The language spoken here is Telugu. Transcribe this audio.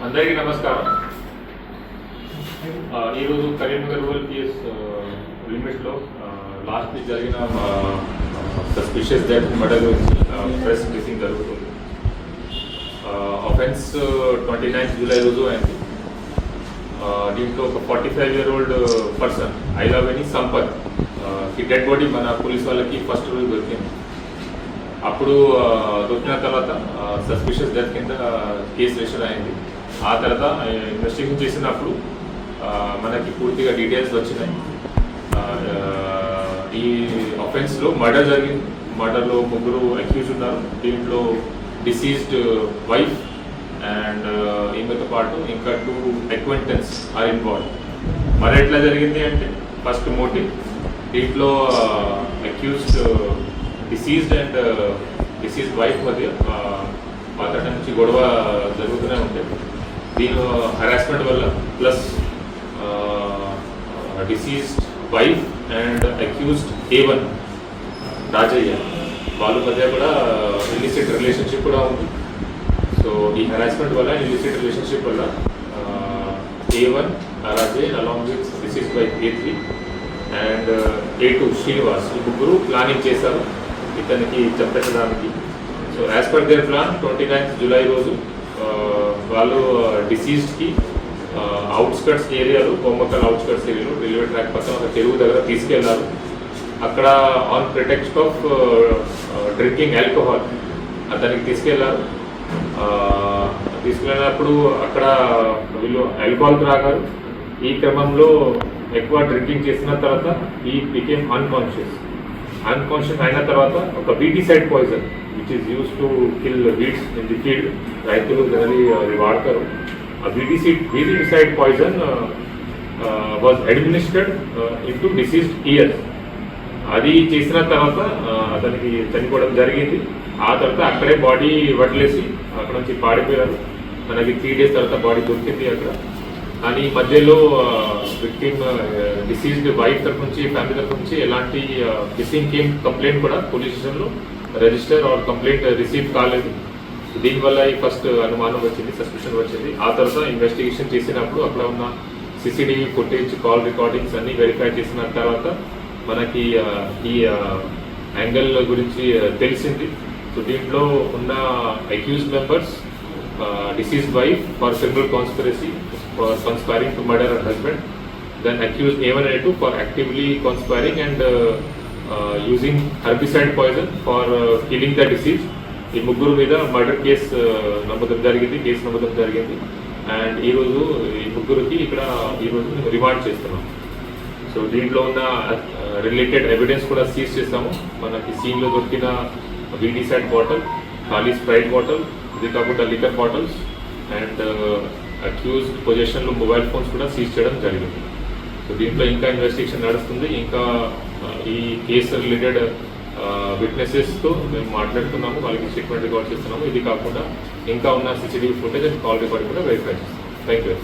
అందరికీ నమస్కారం. ఈరోజు కరీంనగర్ రూరల్ పిఎస్ లిమిట్స్లో లాస్ట్ వీక్ జరిగిన సస్పిషియస్ డెత్ మర్డర్ గురించి ప్రెస్ బ్రీఫింగ్ జరుగుతుంది. అఫెన్స్ 29 జూలై రోజు అయింది. దీంట్లో ఒక 45-year-old పర్సన్ ఐలావేని సంపత్ ఈ డెడ్ బాడీ మన పోలీస్ వాళ్ళకి ఫస్ట్ రోజు దొరికింది. అప్పుడు దొరికిన తర్వాత సస్పిషియస్ డెత్ కింద కేసు రిజిస్టర్ అయింది. ఆ తర్వాత ఇన్వెస్టిగేషన్ చేసినప్పుడు మనకి పూర్తిగా డీటెయిల్స్ వచ్చినాయి. ఈ అఫెన్స్లో మర్డర్ జరిగింది. మర్డర్లో 3 అక్యూజ్ ఉన్నారు. దీంట్లో డిసీజ్డ్ వైఫ్ అండ్ ఈమెతో పాటు ఇంకా 2 acquaintance ఆర్ ఇన్వాల్వ్. మరి ఎట్లా జరిగింది అంటే ఫస్ట్ మోటివ్, దీంట్లో accused deceased and deceased wife మధ్య పాత నుంచి గొడవ జరుగుతూనే ఉంటుంది. దీని హరాస్మెంట్ వల్ల plus deceased wife and accused A1 Rajayya వాళ్ళ మధ్య కూడా ఇల్లిసిట్ రిలేషన్షిప్ కూడా ఉంది. సో ఈ హరాస్మెంట్ వల్ల ఇల్లిసిట్ రిలేషన్షిప్ వల్ల A1 Rajaiah along with deceased wife A3 and A2 Srinivas ఈ 3 ప్లానింగ్ చేశారు ఇతనికి చంపేయడానికి. So as per their plan 29 July రోజు వాళ్ళు డిసీజ్డ్కి అవుట్స్కట్స్ ఏరియాలో బొమ్మకల్ అవుట్స్కట్స్ ఏరియాలో రైల్వే ట్రాక్ పక్కన ఒక చెరువు దగ్గర తీసుకెళ్లారు. అక్కడ on pretext of drinking alcohol అతనికి తీసుకెళ్లారు. తీసుకెళ్ళినప్పుడు అక్కడ వీళ్ళు ఆల్కహాల్ త్రాగారు. ఈ క్రమంలో ఎక్కువ డ్రింకింగ్ చేసిన తర్వాత ఈ బికేమ్ అన్కాన్షియస్ అయిన తర్వాత ఒక weedicide poison which is use to kill weeds in the field, రైతులు జనరలీ అది వాడతారు. ఆ weedicide poison was administered into deceased ear. అది చేసిన తర్వాత అతనికి చనిపోవడం జరిగింది. ఆ తర్వాత అక్కడే బాడీ వదిలేసి అక్కడ నుంచి పాడిపోయారు. మనకి 3 days తర్వాత బాడీ దొరికింది అక్కడ. కానీ మధ్యలో విక్టిమ్ డిసీజ్డ్ వైఫ్ తరఫు నుంచి ఫ్యామిలీ తరఫు నుంచి ఎలాంటి మిస్సింగ్ కేమ్ కంప్లైంట్ కూడా పోలీస్ స్టేషన్లో రిజిస్టర్ ఆర్ కంప్లైంట్ రిసీవ్ కాలేదు. దీనివల్ల ఈ ఫస్ట్ అనుమానం వచ్చింది, సస్పిషన్ వచ్చింది. ఆ తర్వాత ఇన్వెస్టిగేషన్ చేసినప్పుడు అక్కడ ఉన్న CCTV ఫుటేజ్, కాల్ రికార్డింగ్స్ అన్నీ వెరిఫై చేసిన తర్వాత మనకి ఈ యాంగిల్ గురించి తెలిసింది. సో దీంట్లో ఉన్న accused members deceased wife for criminal conspiracy for conspiring to murder her husband, then accused A1 and A2 for actively conspiring and using herbicide poison for killing the deceased. ఈ 3 మీద మర్డర్ కేసు నమోదు జరిగింది. అండ్ ఈరోజు ఈ 3కి ఇక్కడ ఈరోజు మేము రిమాండ్ చేస్తున్నాం. సో దీంట్లో ఉన్న రిలేటెడ్ ఎవిడెన్స్ కూడా సీజ్ చేస్తాము. మనకి సీన్లో దొరికిన వీడిసైడ్ బాటిల్, ఖాళీ స్ప్రైట్ బాటిల్, ఇది కాకుండా లిక్కర్ బాటిల్స్ అండ్ అక్యూజ్ పొజిషన్లో మొబైల్ ఫోన్స్ కూడా సీజ్ చేయడం జరిగింది. సో దీంట్లో ఇంకా ఇన్వెస్టిగేషన్ నడుస్తుంది. ఇంకా ఈ కేసు రిలేటెడ్ విట్నెసెస్తో మేము మాట్లాడుతున్నాము, వాళ్ళకి స్టేట్మెంట్ రికార్డ్ చేస్తున్నాము. ఇది కాకుండా ఇంకా ఉన్న CCTV footage and call record కూడా వెరిఫై చేస్తాం. Thank you.